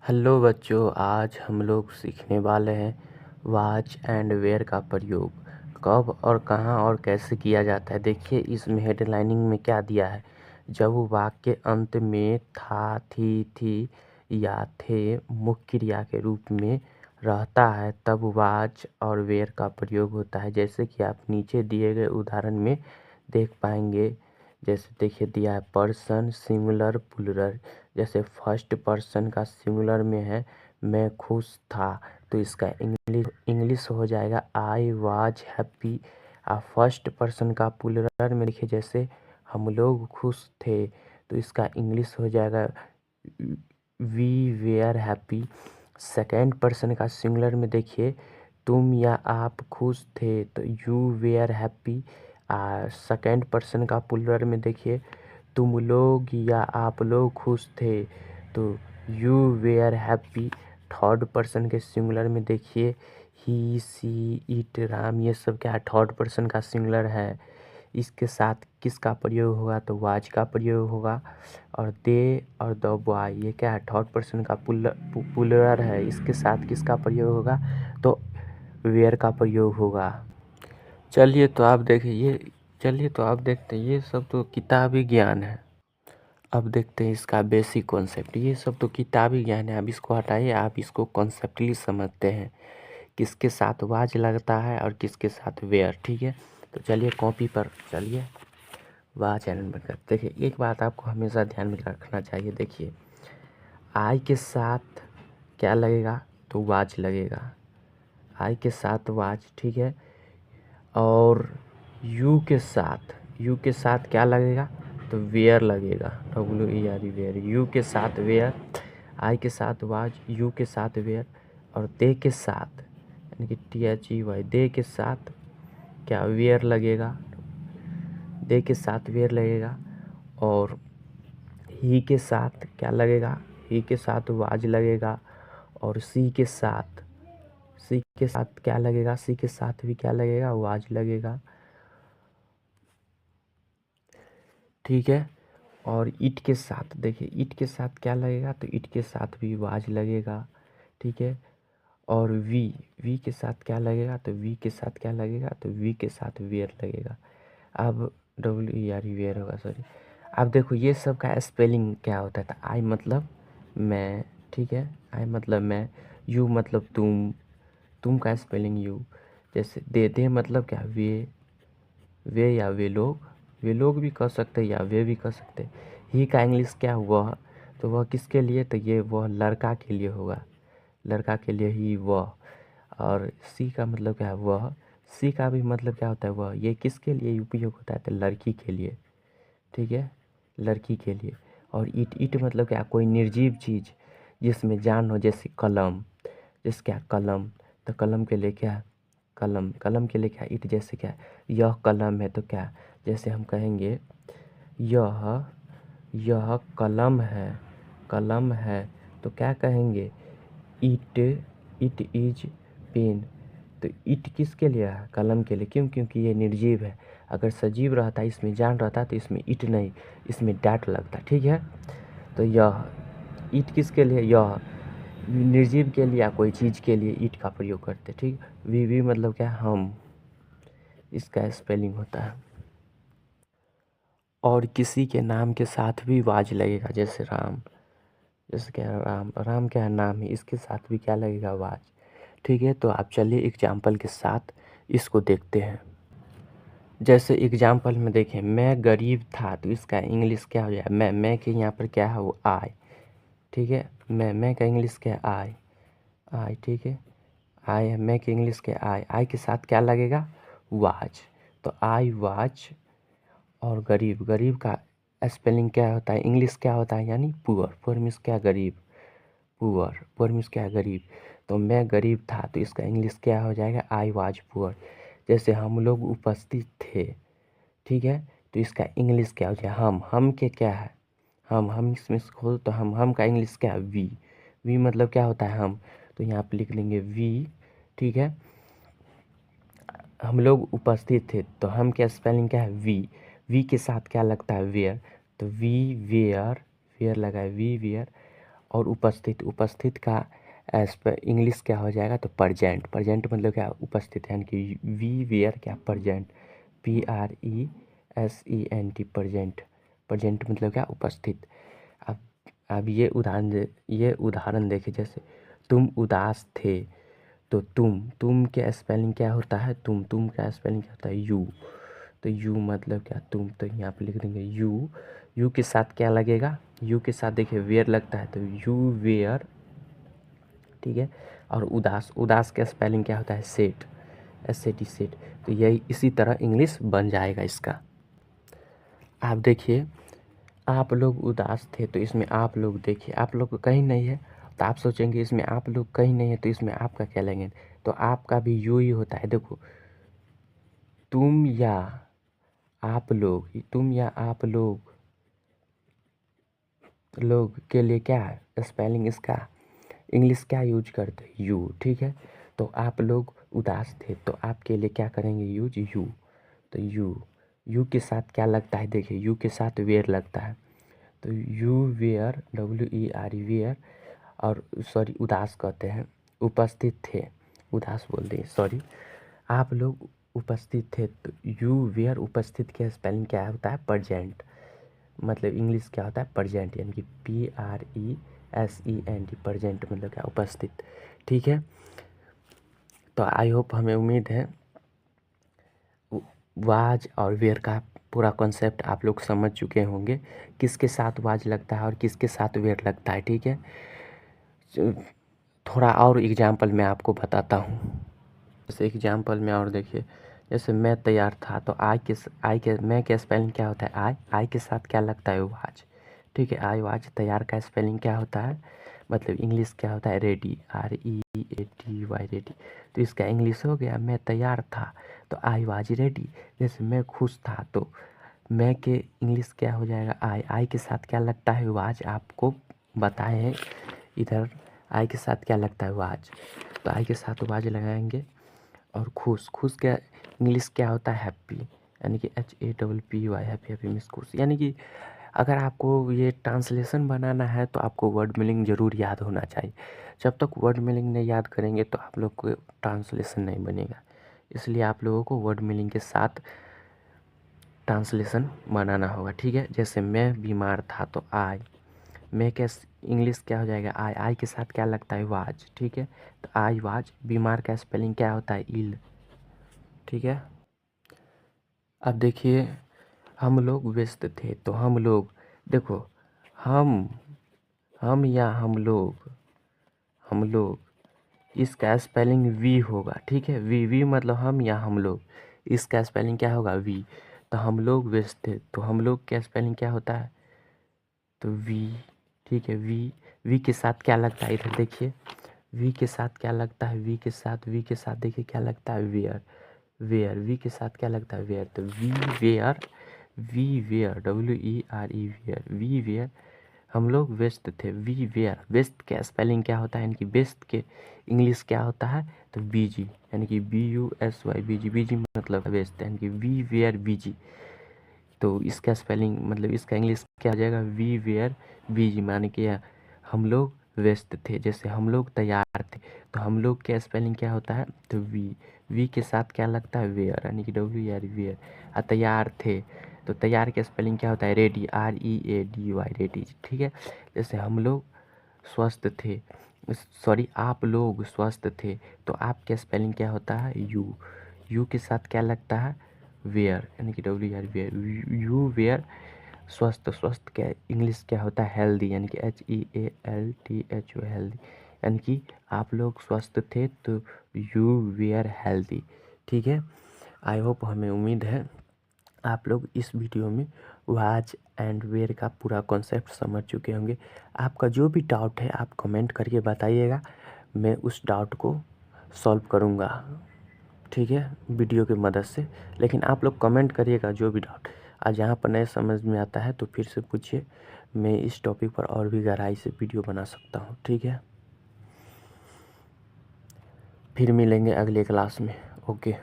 Hello बच्चों, आज हम लोग सीखने वाले हैं वॉच एंड वेयर का प्रयोग कब और कहाँ और कैसे किया जाता है। देखिए इसमें हेडलाइनिंग में क्या दिया है। जब वाक्य के अंत में था, थी या थे मुख्य क्रिया के रूप में रहता है तब वॉच और वेयर का प्रयोग होता है। जैसे कि आप नीचे दिए गए उदाहरण में देख पाएंगे। जैसे देखिए दिया है पर्सन सिंगुलर प्लूरल। जैसे फर्स्ट पर्सन का सिंगुलर में है मैं खुश था, तो इसका इंग्लिश हो जाएगा I was happy. First person का प्लूरल में देखिए जैसे हम लोग खुश थे, तो इसका इंग्लिश हो जाएगा we were happy. Second person का सिंगुलर में देखिए तुम या आप खुश थे, तो you were happy. Second person का प्लूरल में देखिए तुम लोग या आप लोग खुश थे, तो you were happy. Third person के सिंगुलर में देखिए ही सी इट राम, ये सब क्या है, थर्ड पर्सन का सिंगुलर है। इसके साथ किसका प्रयोग होगा, तो वाज का प्रयोग होगा। और दे और द बॉय, ये क्या है, थर्ड पर्सन का प्लूरल है। इसके साथ किसका प्रयोग होगा, तो वेयर का प्रयोग होगा। चलिए तो आप देखते हैं ये सब तो किताबी ज्ञान है। अब देखते हैं इसका बेसिक कॉन्सेप्ट। ये सब तो किताबी ज्ञान है, अब इसको हटाइए, आप इसको कॉन्सेप्टली समझते हैं किसके साथ वाज लगता है और किसके साथ वेयर। ठीक है, तो चलिए कॉपी पर चलिए वाज एंड वेयर। देखिए एक बात आपको हमेशा ध्यान में रखना चाहिए। देखिए आई के साथ क्या लगेगा, तो वाज लगेगा, आई के साथ वाज। ठीक है, और यू के साथ क्या लगेगा, तो वेयर लगेगा, WER वेयर। यू के साथ वेयर, आई के साथ वाज, यू के साथ वेयर। और दे के साथ यानी कि THEY, दे के साथ क्या, वेयर लगेगा, दे के साथ वेयर लगेगा। और ही के साथ क्या लगेगा, ही के साथ वाज लगेगा। और सी के साथ क्या लगेगा, सी के साथ भी क्या लगेगा, वाज लगेगा। ठीक है, और ईट के साथ देखिए ईट के साथ क्या लगेगा, तो ईट के साथ भी वाज लगेगा। ठीक है, और वी के साथ क्या लगेगा, तो वी के साथ क्या लगेगा, तो वी के साथ वेयर लगेगा। अब WER वेयर होगा, सॉरी। अब देखो ये सब का स्पेलिंग क्या होता है, तो आई मतलब मैं, ठीक है, आई मतलब मैं, यू मतलब तुम का स्पेलिंग यू। जैसे दे मतलब क्या, वे या वे लोग भी कर सकते हैं या वे भी कर सकते हैं। ही का इंग्लिश क्या, वह, तो वह किसके लिए, तो ये वह लड़का के लिए होगा, लड़का के लिए ही वह। और सी का मतलब क्या है, वह, सी का भी मतलब क्या होता है, वह, ये किसके लिए उपयोग होता है, तो लड़की के लिए। ठीक है, लड़की के लिए। और ईट मतलब क्या, कोई निर्जीव चीज़ जिसमें जान हो, जैसे कलम, जैसे क्या कलम, तो कलम के लिए क्या, कलम के लिए क्या, ईट। जैसे क्या, यह कलम है, तो क्या, जैसे हम कहेंगे यह कलम है, तो क्या कहेंगे, इट इज पेन। तो इट किसके लिए है, कलम के लिए। क्यों, क्योंकि ये निर्जीव है। अगर सजीव रहता, इसमें जान रहता, तो इसमें इट नहीं, इसमें डैट लगता। ठीक है, तो यह ईट किसके लिए, यह निर्जीव के लिए या कोई चीज़ के लिए ईट का प्रयोग करते। ठीक, वी मतलब क्या, हम, इसका स्पेलिंग होता है। और किसी के नाम के साथ भी वाज लगेगा, जैसे राम, जैसे क्या राम क्या है, नाम है, इसके साथ भी क्या लगेगा, वाज। ठीक है, तो आप चलिए एग्जाम्पल के साथ इसको देखते हैं। जैसे एग्जाम्पल में देखें, मैं गरीब था, तो इसका इंग्लिश क्या हो जाए, मैं के यहाँ पर क्या है, वो आई। ठीक है, मैं का इंग्लिश क्या है, आई। ठीक है, आई है, मैं के इंग्लिश के आई के साथ क्या लगेगा, वाज। तो आई वाज। और गरीब का स्पेलिंग क्या होता है, इंग्लिश क्या होता है, यानी पुअर मीन्स क्या, गरीब, पुअर मीन्स क्या, गरीब। तो मैं गरीब था, तो इसका इंग्लिश क्या हो जाएगा, आई वाज पुअर। जैसे हम लोग उपस्थित थे, ठीक है, तो इसका इंग्लिश क्या हो जाएगा, हम के क्या है, हम इसमें खोल, तो हम का इंग्लिश क्या है, वी मतलब क्या होता है, हम। तो यहाँ पे लिख लेंगे वी। ठीक है, हम लोग उपस्थित थे, तो हम क्या स्पेलिंग क्या है, वी के साथ क्या लगता है, वेयर। तो वी वेयर लगा है, वी वेयर। और उपस्थित, उपस्थित का इंग्लिश क्या हो जाएगा तो प्रेजेंट। प्रेजेंट मतलब क्या उपस्थित, यानी कि वी वेयर क्या प्रेजेंट, PRESENT प्रेजेंट। प्रेजेंट मतलब क्या उपस्थित। अब ये उदाहरण देखिए, जैसे तुम उदास थे, तो तुम के स्पेलिंग क्या होता है, तुम का स्पेलिंग क्या होता है यू। तो यू मतलब क्या तुम, तो यहाँ पे लिख देंगे यू के साथ क्या लगेगा, यू के साथ देखिए वेयर लगता है तो यू वेयर, ठीक है। और उदास का स्पेलिंग क्या होता है सेट, SAT सेट। तो यही इसी तरह इंग्लिश बन जाएगा इसका। आप देखिए आप लोग उदास थे, तो इसमें आप लोग देखिए आप लोग कहीं नहीं है, तो आप सोचेंगे इसमें आप लोग कहीं नहीं है तो इसमें आपका क्या लेंगे, तो आपका भी यू ही होता है। देखो तुम या आप लोग के लिए क्या है स्पेलिंग इसका, इंग्लिश क्या यूज करते हैं यू, ठीक है। तो आप लोग उदास थे तो आपके लिए क्या करेंगे यूज यू। तो यू के साथ क्या लगता है, देखिए यू के साथ वेयर लगता है, तो यू वेयर WER वेयर। और सॉरी उदास कहते हैं, उपस्थित थे, उदास बोल दिए सॉरी। आप लोग उपस्थित थे तो यू वेयर, उपस्थित के स्पेलिंग क्या होता है प्रेजेंट, मतलब इंग्लिश क्या होता है प्रेजेंट, यानी कि PRESENT प्रेजेंट मतलब क्या उपस्थित, ठीक है। तो आई होप, हमें उम्मीद है वाज और वेयर का पूरा कॉन्सेप्ट आप लोग समझ चुके होंगे, किसके साथ वाज लगता है और किसके साथ वेयर लगता है, ठीक है। थोड़ा और एग्जाम्पल मैं आपको बताता हूँ, जैसे एग्जाम्पल में और देखिए, जैसे मैं तैयार था तो मैं के स्पेलिंग क्या होता है आई के साथ क्या लगता है वाज, ठीक है। I was. तैयार का स्पेलिंग क्या होता है, मतलब इंग्लिश क्या होता है रेडी, READY रेडी। तो इसका इंग्लिश हो गया मैं तैयार था तो आई वाज रेडी। जैसे मैं खुश था तो मैं के इंग्लिश क्या हो जाएगा आई के साथ क्या लगता है वाज, आपको बताए हैं इधर। आई के साथ क्या लगता है वाज, तो आई के साथ वाज लगाएंगे। और खुश का इंग्लिश क्या होता है हैप्पी, यानी कि HAPPY हैप्पी, हैप्पी मीन्स खुश। यानी कि अगर आपको ये ट्रांसलेशन बनाना है तो आपको वर्ड मीनिंग ज़रूर याद होना चाहिए। जब तक वर्ड मीनिंग नहीं याद करेंगे तो आप लोग को ट्रांसलेशन नहीं बनेगा, इसलिए आप लोगों को वर्ड मीनिंग के साथ ट्रांसलेशन बनाना होगा, ठीक है। जैसे मैं बीमार था तो आई, मैं क्या इंग्लिश क्या हो जाएगा आई के साथ क्या लगता है वाज, ठीक है। तो आई वाज। बीमार का स्पेलिंग क्या होता है इल, ठीक है। अब देखिए हम लोग व्यस्त थे तो हम लोग, देखो हम या हम लोग इसका स्पेलिंग वी होगा, ठीक है। वी मतलब हम या हम लोग, इसका स्पेलिंग क्या होगा वी। तो हम लोग व्यस्त थे तो हम लोग का स्पेलिंग क्या होता है तो वी, ठीक है। वी के साथ क्या लगता है इधर देखिए, वी के साथ क्या लगता है, वी के साथ देखिए क्या लगता है वेयर। वी के साथ क्या लगता है वेयर, तो we were WERE were, we were. हम लोग व्यस्त थे वी वेयर। व्यस्त का स्पेलिंग क्या होता है, यानी कि व्यस्त के इंग्लिश क्या होता है तो बिजी, यानी कि BUSY बिजी मतलब व्यस्त, यानी कि वी वेयर बिजी। तो इसका स्पेलिंग मतलब इसका इंग्लिश क्या हो जाएगा वी वेयर बिजी, माने कि हम लोग व्यस्त थे। जैसे हम लोग तैयार थे तो हम लोग का स्पेलिंग क्या होता है तो वी के साथ क्या लगता है वेयर, यानी कि WER वेयर। और तैयार थे तो तैयार का स्पेलिंग क्या होता है रेडी, READY रेडी, ठीक है। जैसे हम लोग स्वस्थ थे, सॉरी आप लोग स्वस्थ थे तो आपका स्पेलिंग क्या होता है यू के साथ क्या लगता है वेयर, यानी कि WER वेयर। यू वेयर स्वस्थ क्या इंग्लिश क्या होता है हेल्दी, यानी कि HEALTHO हेल्दी, यानी कि आप लोग स्वस्थ थे तो यू वेयर हेल्दी, ठीक है। आई होप, हमें उम्मीद है आप लोग इस वीडियो में वाज एंड वेयर का पूरा कॉन्सेप्ट समझ चुके होंगे। आपका जो भी डाउट है आप कमेंट करके बताइएगा, मैं उस डाउट को सॉल्व करूँगा, ठीक है, वीडियो की मदद से। लेकिन आप लोग कमेंट करिएगा जो भी डाउट, आज जहाँ पर नहीं समझ में आता है तो फिर से पूछिए, मैं इस टॉपिक पर और भी गहराई से वीडियो बना सकता हूँ, ठीक है। फिर मिलेंगे अगले क्लास में, ओके।